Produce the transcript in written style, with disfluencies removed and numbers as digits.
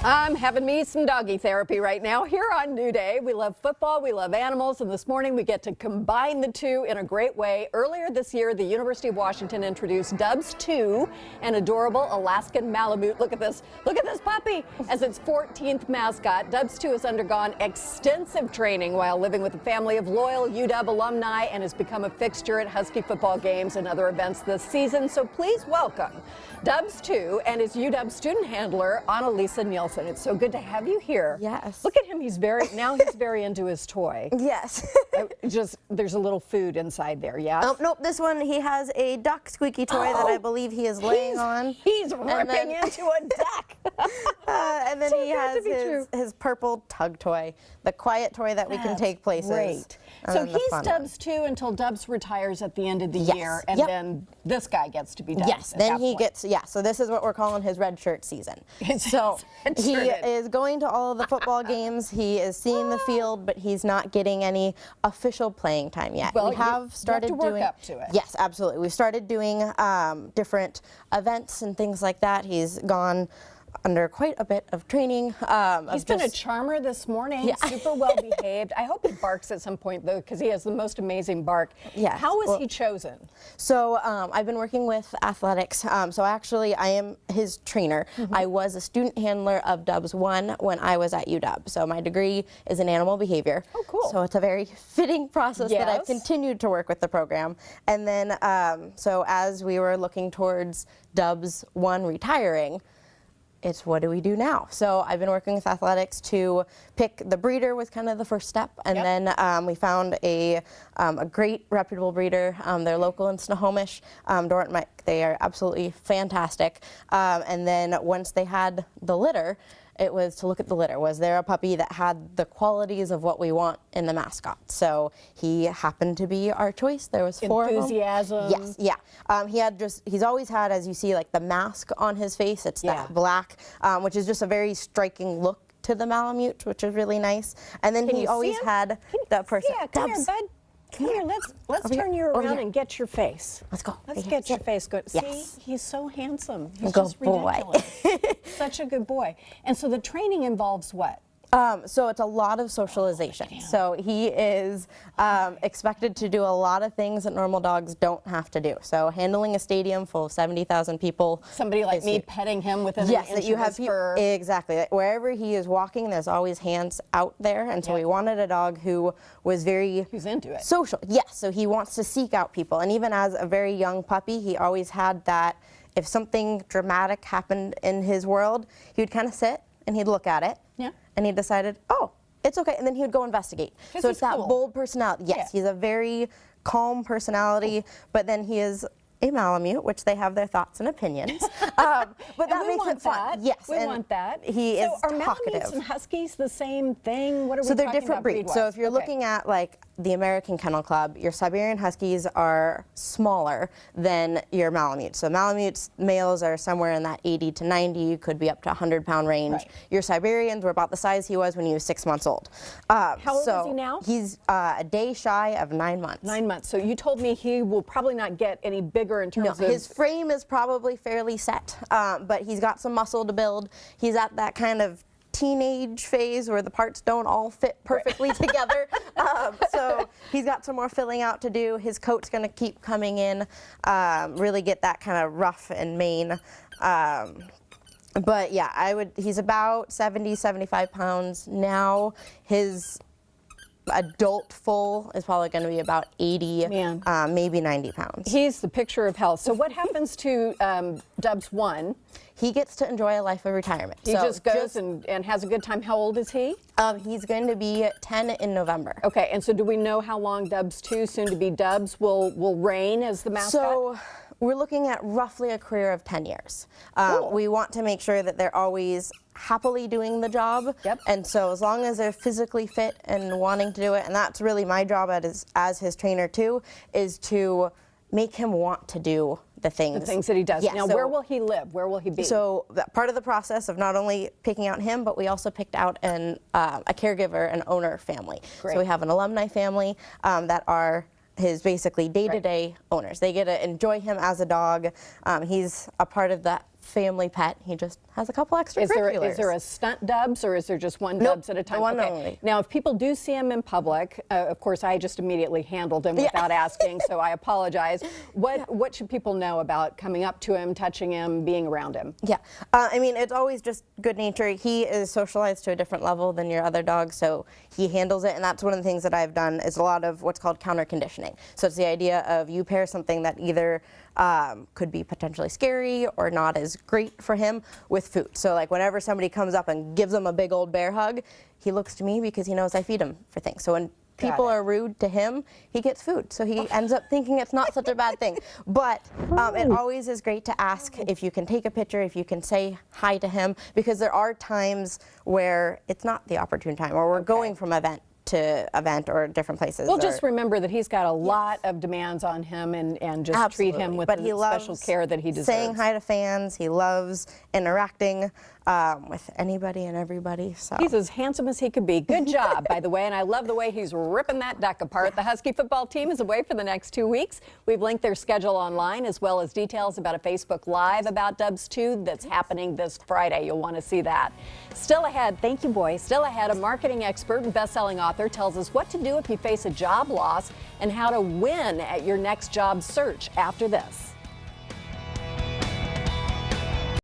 I'm having me some doggy therapy right now here on New Day. We love football, we love animals, and this morning we get to combine the two in a great way. Earlier this year, the University of Washington introduced Dubs 2, an adorable Alaskan Malamute. Look at this puppy, as its 14th mascot. Dubs 2 has undergone extensive training while living with a family of loyal UW alumni and has become a fixture at Husky football games and other events this season. So please welcome Dubs 2 and his UW student handler, Anne-Lise Nilsen. It's so good to have you here. Yes. Look at him. He's very into his toy. Yes. There's a little food inside there, yeah? Nope, this one, he has a duck squeaky toy that I believe he is laying on. He's ripping into a duck. And then he has his purple tug toy, the quiet toy that we can take places. Great. So he's Dubs 2 until Dubs retires at the end of the year, and then this guy gets to be Dubs. Yes, then he gets, so this is what we're calling his red shirt season. So he is going to all of the football games, he is seeing the field, but he's not getting any official playing time yet. Well, we have started you have to work up to it. Yes, absolutely. We've started doing different events and things like that. He's gone under quite a bit of training. He's been a charmer this morning, super well behaved. I hope he barks at some point though, because he has the most amazing bark. Yes. How was he chosen? So I've been working with athletics. So actually I am his trainer. I was a student handler of Dubs 1 when I was at UW. So my degree is in animal behavior. Oh, cool. So it's a very fitting process that I've continued to work with the program. And then so as we were looking towards Dubs 1 retiring, it's what do we do now? So I've been working with athletics to pick the breeder was kind of the first step, and then we found a great reputable breeder. They're local in Snohomish, Dora and Mike. They are absolutely fantastic. And then once they had the litter, it was to look at the litter. Was there a puppy that had the qualities of what we want in the mascot? So he happened to be our choice. There was 4 Enthusiasm. of them. Yes, yeah. He's always had, as you see, like the mask on his face. It's that black, which is just a very striking look to the Malamute, which is really nice. And then he always had the person. Yeah, come here, bud. Come here, let's turn you around and get your face. Let's go. Let's get your face good. Yes. See, he's so handsome. He's good just boy. ridiculous. Such a good boy. And so the training involves what? So it's a lot of socialization. So he is expected to do a lot of things that normal dogs don't have to do. So handling a stadium full of 70,000 people. Somebody like me petting him within an inch of his fur. Exactly. Wherever he is walking, there's always hands out there. And so we wanted a dog who was who's into it. Social. Yes. So he wants to seek out people. And even as a very young puppy, he always had that if something dramatic happened in his world, he would kind of sit and he'd look at it. Yeah. And he decided, oh, it's okay. And then he would go investigate. So it's that bold personality. Yes, he's a very calm personality, but then he is a Malamute, which they have their thoughts and opinions. But that makes it fun. Yes, we want that. He is talkative. Are Malamutes and Huskies the same thing? What are we So they're talking different about breeds. So if you're looking at like the American Kennel Club, your Siberian Huskies are smaller than your Malamutes. So Malamutes males are somewhere in that 80 to 90, could be up to 100-pound range. Right. Your Siberians were about the size he was when he was 6 months old. How old is he now? He's a day shy of 9 months. 9 months. So you told me he will probably not get any bigger in terms of... His frame is probably fairly set, but he's got some muscle to build. He's at that kind of teenage phase where the parts don't all fit perfectly together. So he's got some more filling out to do. His coat's going to keep coming in, really get that kind of rough and mane. But yeah, he's about 70, 75 pounds now. His adult full is probably going to be about 80, maybe 90 pounds. He's the picture of health. So what happens to Dubs 1? He gets to enjoy a life of retirement. He just goes and has a good time. How old is he? He's going to be 10 in November. Okay, and so do we know how long Dubs 2, soon to be Dubs, will reign as the mascot? So we're looking at roughly a career of 10 years. We want to make sure that they're always happily doing the job. And so as long as they're physically fit and wanting to do it, and that's really my job as his trainer too, is to make him want to do the things that he does. Now, where will he live? Where will he be? So part of the process of not only picking out him, but we also picked out a caregiver, an owner family. So we have an alumni family that are his basically day-to-day owners. They get to enjoy him as a dog. He's a part of that family pet. He just has a couple extracurriculars. Is there a stunt Dubs, or is there just one Nope, Dubs at a time? one only. Now, if people do see him in public, of course, I just immediately handled him without asking, so I apologize. What should people know about coming up to him, touching him, being around him? Yeah, I mean, it's always just good nature. He is socialized to a different level than your other dog, so he handles it, and that's one of the things that I've done is a lot of what's called counter conditioning. So it's the idea of you pair something that either could be potentially scary or not as great for him with food. So like whenever somebody comes up and gives him a big old bear hug, he looks to me because he knows I feed him for things. So when people are rude to him, he gets food. So he ends up thinking it's not such a bad thing. But it always is great to ask if you can take a picture, if you can say hi to him, because there are times where it's not the opportune time, or we're going from event to event or different places. Well, just remember that he's got a lot of demands on him, and just treat him with the special care that he deserves. Saying hi to fans, he loves interacting with anybody and everybody. So he's as handsome as he could be. Good job, by the way, and I love the way he's ripping that duck apart. The Husky football team is away for the next 2 weeks. We've linked their schedule online, as well as details about a Facebook Live about Dubs 2 that's happening this Friday. You'll want to see that. Still ahead, thank you, boy. Still ahead, a marketing expert and best-selling author tells us what to do if you face a job loss and how to win at your next job search after this.